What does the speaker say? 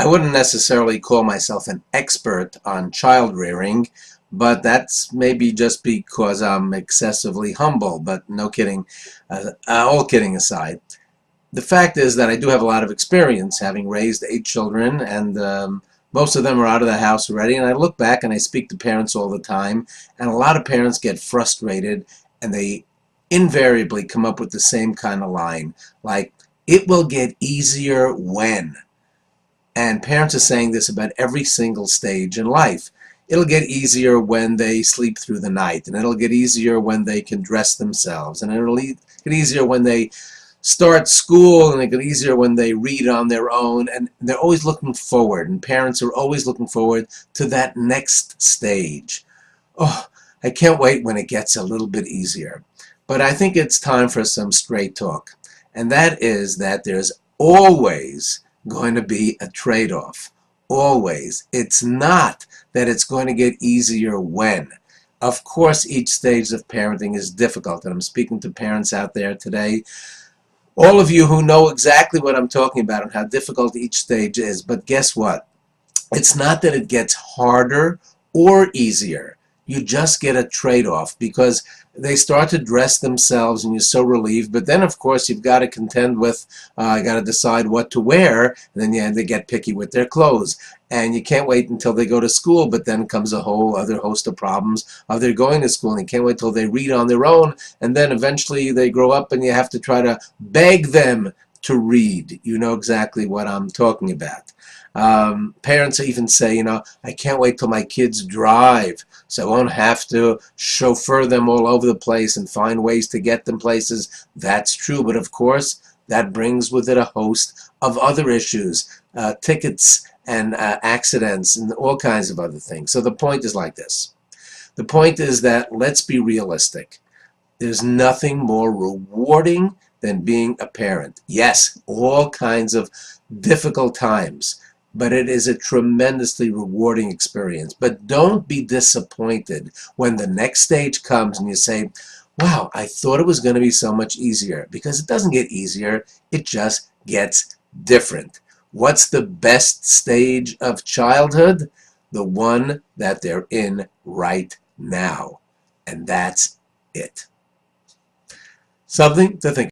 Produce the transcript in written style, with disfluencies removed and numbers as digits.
I wouldn't necessarily call myself an expert on child rearing, but that's maybe just because I'm excessively humble. But no kidding, all kidding aside, the fact is that I do have a lot of experience having raised 8 children, and most of them are out of the house already. And I look back and I speak to parents all the time, and a lot of parents get frustrated, and they invariably come up with the same kind of line, like, it will get easier when. And parents are saying this about every single stage in life. It'll get easier when they sleep through the night, and it'll get easier when they can dress themselves, and it'll get easier when they start school, and it get easier when they read on their own. And they're always looking forward, and parents are always looking forward to that next stage. Oh, I can't wait when it gets a little bit easier. But I think it's time for some straight talk, and that is that there's always going to be a trade-off. Always. It's not that it's going to get easier when. Of course, each stage of parenting is difficult, and I'm speaking to parents out there today, all of you who know exactly what I'm talking about and how difficult each stage is. But guess what? It's not that it gets harder or easier. You just get a trade-off, because they start to dress themselves and you're so relieved. But then, of course, you've got to contend with, you got to decide what to wear, and then they get picky with their clothes. And you can't wait until they go to school, but then comes a whole other host of problems of their going to school, and you can't wait till they read on their own, and then eventually they grow up and you have to try to beg them to read. You know exactly what I'm talking about. Parents even say, I can't wait till my kids drive, so I won't have to chauffeur them all over the place and find ways to get them places. That's true, but of course, that brings with it a host of other issues, tickets and accidents and all kinds of other things. So the point is like this. The point is that let's be realistic. There's nothing more rewarding than being a parent. Yes, all kinds of difficult times, but it is a tremendously rewarding experience. But don't be disappointed when the next stage comes and you say, wow, I thought it was going to be so much easier, because it doesn't get easier, it just gets different. What's the best stage of childhood? The one that they're in right now. And that's it. Something to think about.